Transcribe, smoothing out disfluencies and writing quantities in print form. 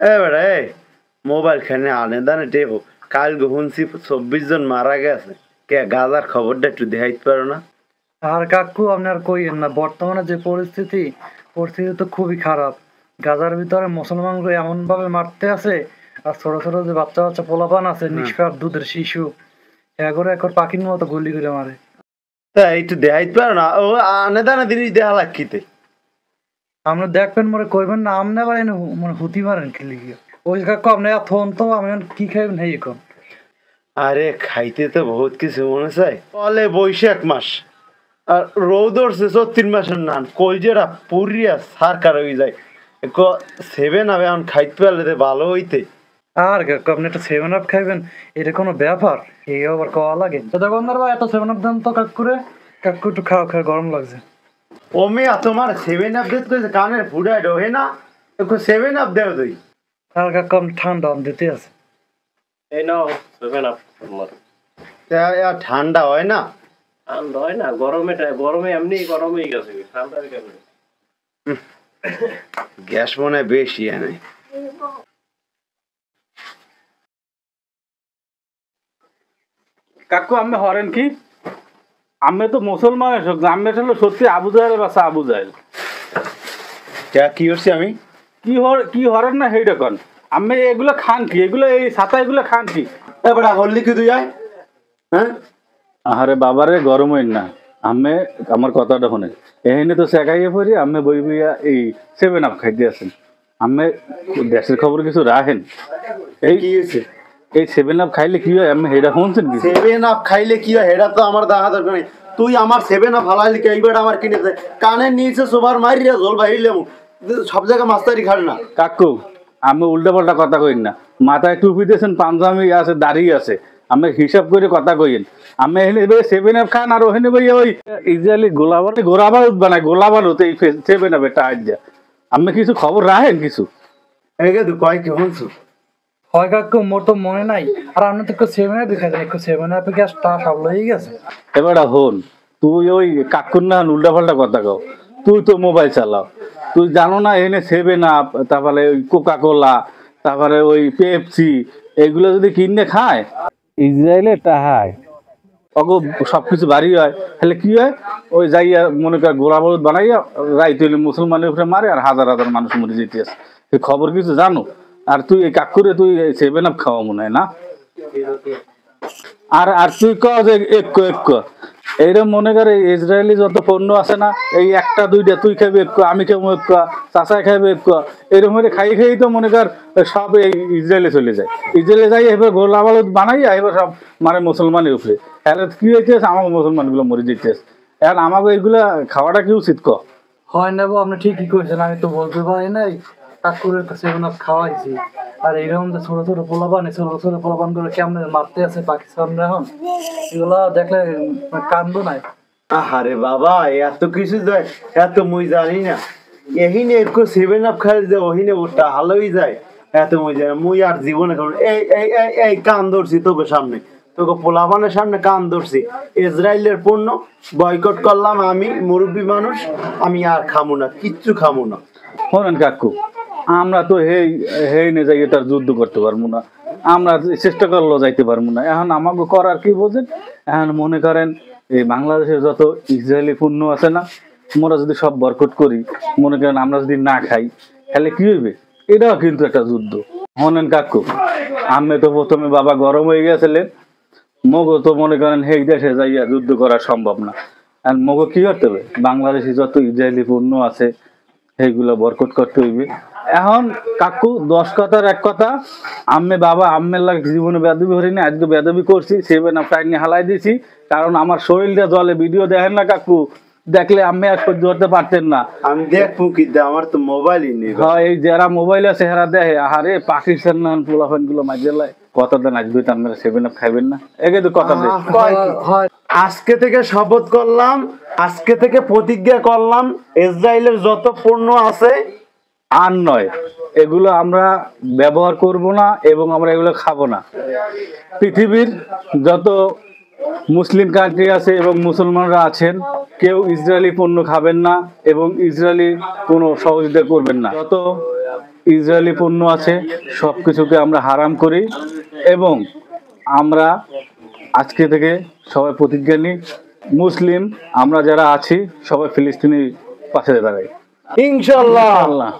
এবারে মোবাইল খানে আনে দানে টেপো কাল শুনছি 24 জন মারা গেছে কে গাজার খবরটা একটু দেখাইতে পারো না? আর কাকু আপনার কইেন না, বর্তমানে যে পরিস্থিতি তো খুবই খারাপ। গাজার ভিতরে মুসলমানগুলো এমন ভাবে মারতে আছে, আর ছোট ছোট যে বাচ্চা বাচ্চা পোলাপান আছে, নিষ্পাপ দুধের শিশু, এগরে একর পাখির মতো গুলি করে মারে। তা একটু দেখাইতে পারো না? ও আনে দানে জিনিস দেখা লাগকিতে আমরা দেখবেন মরে কইবেন না আমনে আবার মানে হুতি মারেন কি লিগিয়া। ওই কাকু আপনি এখন তো আমি কি খাইবেন হেই কম। আরে খাইতে তো বহুত কিছু মনে চাই। বলে বৈশাখ মাস আর রোদ উঠছে 34 মাসের নান কলজেরা পুরিয়া সারকার হয়ে যায়। 7 আপ এখন খাইতে পারলে ভালো হইতে। আর কাকু আপনি একটা 7 আপ খাইবেন, এটা কোনো ব্যাপার? এই আবার কওয়া লাগে তো দোকানদার ভাই, এত 7 আপ দেন তো কাকুরে। কাকু একটু খাও, খাও, গরম লাগছে। ও মেয়া তোমার 7 আপ দিতে কইছে কানের ফুড়ায় ডোহে না, একটু 7 আপ দেও তুই। আর কাকু আপনি ঠান্ডা দিতে আছে। এই নাও 7 আপ তোমার। ঠান্ডা হয় না? ঠান্ডা হয় না, গরমে এমনি গরম হয়ে গেছে, ঠান্ডা কেমনে? গ্যাস মনে হয় বেশি এনে। কাকু আমি হরেন কি? আমি তো মুসলমান, আমি আসলে সত্যি আবু জাহেল বাসা আবু জাহেল। কি করছি আমি? কি হরেন না সেইটা কন। আমি এগুলো খান কি? এগুলো এই ছাতা এগুলো খান কি? এবার হল্লি কি তুই আয়? হ্যাঁ আরে বাবারে গরম হইন না। আমি আমার কথাটা শুনে এখানে তো শেখাইয়ে পড়ি, আমি বই বইয়া এই 7 আপ খাইতে আছেন। আমি দেশের খবর কিছু রাখেন। এই কি হয়েছে? এই 7 আপ খাইলে কি হয় আমি সেটা শুনছেন কি? 7 আপ খাইলে কি হয় এটা তো আমার দেখা দরকার নেই। তুই আমার 7 আপ হালাইলি কে? এইবার আমার কিনেছে কানের নিচে সোবার মারিয়া জল বাহিলে সব জায়গায় মাস্তারি খাড় না। কাকু আমি উল্টা পাল্টা কথা কইন না। মাথায় টুপি দিয়েছেন, পাঞ্জাবি আছে, দাড়ি আছে, আমি হিসাব করে কথা কইন। আমি এখানে 7 আপ খান আর ওখানে ভাই ওই ইসরায়েলি গোলাবারুদ বানায়, গোলাবারুদ এই 7 আপ এটা আজ আমি কিছু খবর রাখেন কিছু? এই তুই কয় কি শুনছো? হয় কাকু মোর তো মনে নাই। আর আপনি তো 7 আপ খাইছেন, 7 আপে গ্যাসটা সব লই গেছে। এবার হন, তুই ওই কাকুর না উল্টা পাল্টা কথা কও। তুই তো মোবাইল চালাও, তুই জানো না এখানে 7 আপ, তারপরে ওই কোকা কোলা, তারপরে ওই পেপসি, এগুলো যদি কিনে খায় ইসরায়েলে টাহায় অগো সবকিছু বাড়ি হয়, তাহলে কি হয়? ওই যাইয়া মনে কর গোলাবারুদ বানাইয়া রাই তুই মুসলমানের উপরে মারে আর হাজার হাজার মানুষ মরে যেতে আছে। এই খবর কিছু জানো? আর তুই এই কাকুরে তুই 7 আপ খাওয়া মনে হয় না? আর আর তুই ক যে এক এইরকম মনে করে ইসরায়েলি যত পণ্য আছে না, এই একটা দুইটা তুই খাবি এক, আমি খাবো এক, চাষায় খাইবে এক, এরকম খাই খাই তো মনে কর সব এই ইসরায়েলে চলে যায়। ইসরায়েলে যাই এবার গোলাবারুদ বানাইয়া এবার সব মানে মুসলমানের উপরে। তাহলে কি হয়েছে? আমাকে মুসলমানগুলো মরে যেতেছে। এখন আমাকে এইগুলা খাওয়াটা কি উচিত ক? হয় নেবো, আপনি ঠিকই কইছেন, আমি তো বলতে পারি নাই। কাকুরের 7 আপ খাওয়াইছি। আর এইরকম যে ছোট ছোট পোলাপান করে কেমন মারতে আছে পাকিস্তানরা, এখন এগুলা দেখলে কান্দো নাই। আরে বাবা এত কিছু যায়, এত মুই জানি না। এহিনে একটু 7 আপ খাই যায়, ওহিনে ওটা ভালোই যায়। এত মুই জানি মুই আর জীবনে খাবো। এই কান ধরছি তোকে সামনে, তোকে পোলাপানের সামনে কান ধরছি। ইসরায়েলের পণ্য বয়কট করলাম আমি, মুরব্বী মানুষ, আমি আর খামো না, কিচ্ছু খামো না। শোনেন কাকু, আমরা তো হেই নে যাই তার যুদ্ধ করতে পারবো না, আমরা চেষ্টা করলেও যাইতে পারবো না। এখন আমাকে করার কি বোঝেন? এখন মনে করেন এই বাংলাদেশের যত ইসরায়েলি পণ্য আছে না, আমরা যদি সব বয়কট করি, মনে করেন আমরা যদি না খাই, তাহলে কি হইবে? এটাও কিন্তু একটা যুদ্ধ। শোনেন কাকু, আমি তো প্রথমে বাবা গরম হয়ে গেছিলেন, মগো তো মনে করেন এই দেশে যাইয়া যুদ্ধ করা সম্ভব না। আর মগো কি করতে হবে? বাংলাদেশে যত ইসরায়েলি পণ্য আছে সেইগুলো বয়কট করতে হইবে। এখন কাকু 10 কথার এক কথা, আমি বাবা আম্মের লাগে জীবনে বেদবি করিনি, আজকে বেদবি করছি, 7 আপ টাইনি হালাই দিছি। কারণ আমার শরীরটা জলে, ভিডিও দেখেন না কাকু, দেখলে আমি আর সহ্য করতে পারতেন না। আমি দেখবো কি, আমার তো মোবাইলই নেই। হ্যাঁ, এই যারা মোবাইল আছে হেরা দেখে, আরে পাকিস্তান না পোলাফান গুলো মাঝে লাই কথা দেন, আজকে আপনারা 7 আপ খাইবেন না। একে তো কথা দেন। আজকে থেকে শপথ করলাম, আজকে থেকে প্রতিজ্ঞা করলাম, ইসরায়েলের যত পণ্য আছে আর নয় এগুলো আমরা ব্যবহার করব না এবং আমরা এগুলো খাবো না। পৃথিবীর যত মুসলিম কান্ট্রি আছে এবং মুসলমানরা আছেন, কেউ ইসরায়েলি পণ্য খাবেন না এবং ইসরায়েলি কোনো সহযোগিতা করবেন না। যত ইসরায়েলি পণ্য আছে সব কিছুকে আমরা হারাম করি এবং আমরা আজকে থেকে সবাই প্রতিজ্ঞা নিই মুসলিম আমরা যারা আছি সবাই ফিলিস্তিনি পাশে দাঁড়াই ইনশাআল্লাহ। আল্লাহ